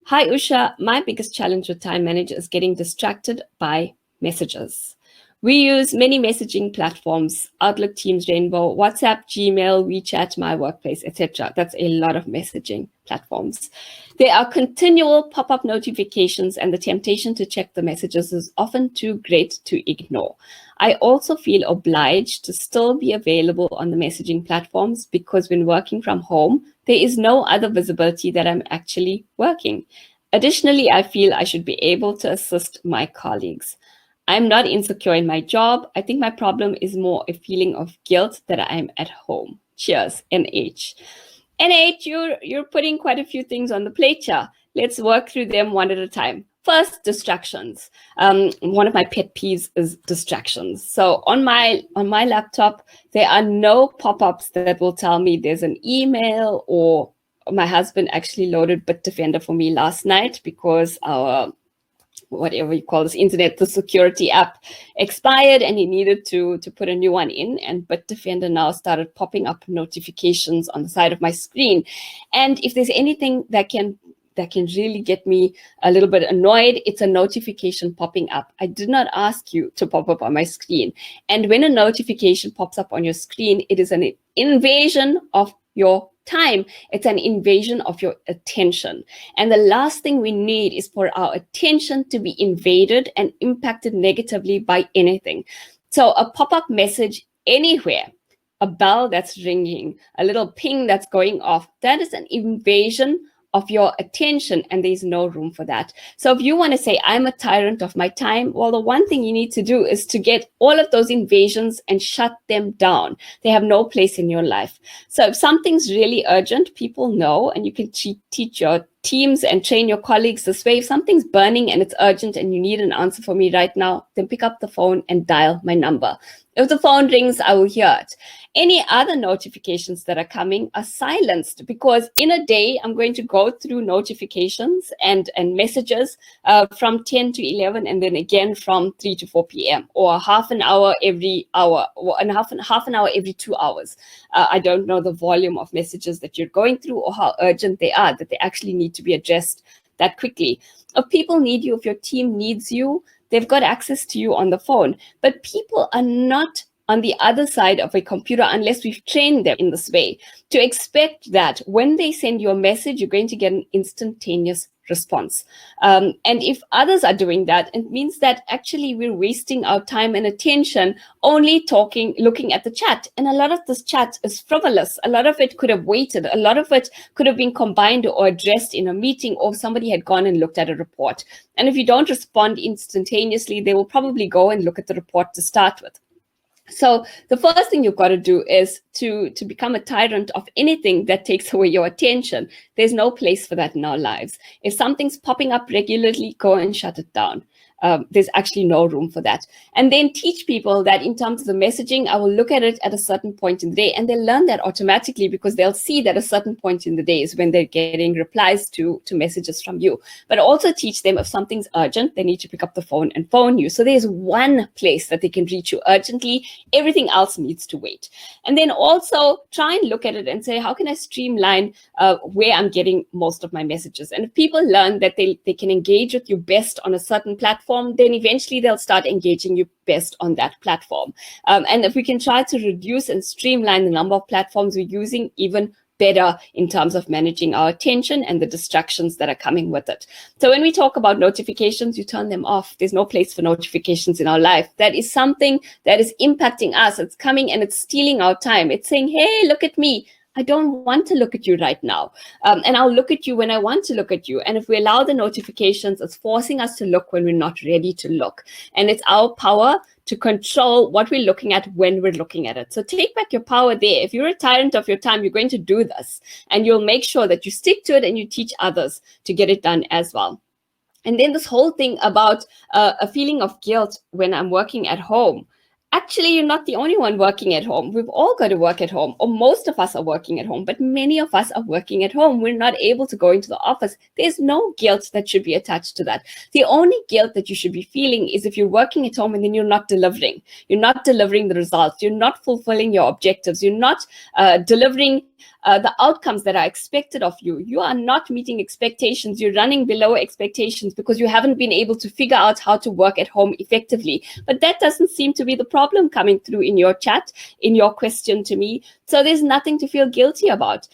Hi, Usha. My biggest challenge with time management is getting distracted by messages. We use many messaging platforms: Outlook, Teams, Rainbow, WhatsApp, Gmail, WeChat, My Workplace, etc. That's a lot of messaging platforms. There are continual pop-up notifications, and the temptation to check the messages is often too great to ignore. I also feel obliged to still be available on the messaging platforms because when working from home, there is no other visibility that I'm actually working. Additionally, I feel I should be able to assist my colleagues. I'm not insecure in my job. I think my problem is more a feeling of guilt that I'm at home. Cheers, NH. NH, you're putting quite a few things on the plate here. Let's work through them one at a time. First, distractions. One of my pet peeves is distractions. So on my laptop, there are no pop-ups that will tell me there's an email, or my husband actually loaded Bitdefender for me last night because our whatever you call this internet, the security app expired and he needed to put a new one in, and Bitdefender now started popping up notifications on the side of my screen. And if there's anything that can really get me a little bit annoyed, it's a notification popping up. I did not ask you to pop up on my screen. And when a notification pops up on your screen, it is an invasion of your time. It's an invasion of your attention. And the last thing we need is for our attention to be invaded and impacted negatively by anything. So a pop-up message anywhere, a bell that's ringing, a little ping that's going off, that is an invasion of your attention, and there's no room for that. So if you want to say, I'm a tyrant of my time, well, the one thing you need to do is to get all of those invasions and shut them down. They have no place in your life. So if something's really urgent, people know, and you can teach your teams and train your colleagues this way. If something's burning and it's urgent and you need an answer for me right now, then pick up the phone and dial my number. If the phone rings, I will hear it. Any other notifications that are coming are silenced, because in a day, I'm going to go through notifications and messages from 10 to 11, and then again from 3 to 4 p.m. or half an hour every hour, or half an hour every 2 hours. I don't know the volume of messages that you're going through or how urgent they are, that they actually need to be addressed that quickly. If people need you, if your team needs you, they've got access to you on the phone. But people are not on the other side of a computer unless we've trained them in this way to expect that when they send you a message, you're going to get an instantaneous response. And if others are doing that, it means that actually we're wasting our time and attention only looking at the chat. And a lot of this chat is frivolous. A lot of it could have waited. A lot of it could have been combined or addressed in a meeting, or somebody had gone and looked at a report. And if you don't respond instantaneously, they will probably go and look at the report to start with. So the first thing you've got to do is to become a tyrant of anything that takes away your attention. There's no place for that in our lives. If something's popping up regularly, go and shut it down. There's actually no room for that. And then teach people that in terms of the messaging, I will look at it at a certain point in the day, and they'll learn that automatically because they'll see that a certain point in the day is when they're getting replies to messages from you. But also teach them if something's urgent, they need to pick up the phone and phone you. So there's one place that they can reach you urgently. Everything else needs to wait. And then also try and look at it and say, how can I streamline where I'm getting most of my messages? And if people learn that they can engage with you best on a certain platform, then eventually they'll start engaging you best on that platform. And if we can try to reduce and streamline the number of platforms we're using, even better in terms of managing our attention and the distractions that are coming with it. So when we talk about notifications, you turn them off. There's no place for notifications in our life. That is something that is impacting us. It's coming and it's stealing our time. It's saying, hey, look at me. I don't want to look at you right now. And I'll look at you when I want to look at you. And if we allow the notifications, it's forcing us to look when we're not ready to look. And it's our power to control what we're looking at when we're looking at it. So take back your power there. If you're a tyrant of your time, you're going to do this. And you'll make sure that you stick to it and you teach others to get it done as well. And then this whole thing about a feeling of guilt when I'm working at home. Actually, you're not the only one working at home. We've all got to work at home, or most of us are working at home, but many of us are working at home. We're not able to go into the office. There's no guilt that should be attached to that. The only guilt that you should be feeling is if you're working at home and then you're not delivering. You're not delivering the results. You're not fulfilling your objectives. You're not delivering the outcomes that are expected of you. You are not meeting expectations. You're running below expectations because you haven't been able to figure out how to work at home effectively. But that doesn't seem to be the problem coming through in your chat, in your question to me. So there's nothing to feel guilty about.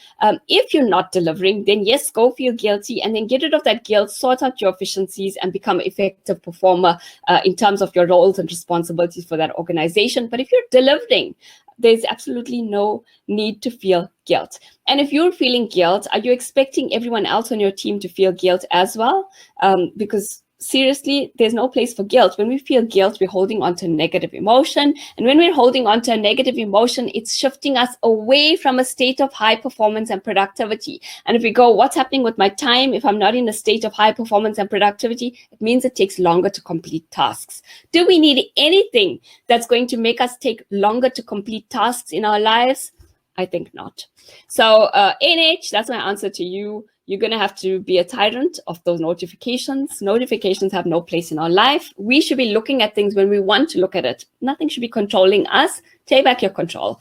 If you're not delivering, then yes, go feel guilty and then get rid of that guilt, sort out your efficiencies and become an effective performer in terms of your roles and responsibilities for that organization. But if you're delivering, there's absolutely no need to feel guilt. And if you're feeling guilt, are you expecting everyone else on your team to feel guilt as well? Because seriously, there's no place for guilt. When we feel guilt, we're holding on to negative emotion. And when we're holding on to a negative emotion, it's shifting us away from a state of high performance and productivity. And if we go, what's happening with my time? If I'm not in a state of high performance and productivity, it means it takes longer to complete tasks. Do we need anything that's going to make us take longer to complete tasks in our lives? I think not. So NH, that's my answer to you. You're going to have to be a tyrant of those notifications. Notifications have no place in our life. We should be looking at things when we want to look at it. Nothing should be controlling us. Take back your control.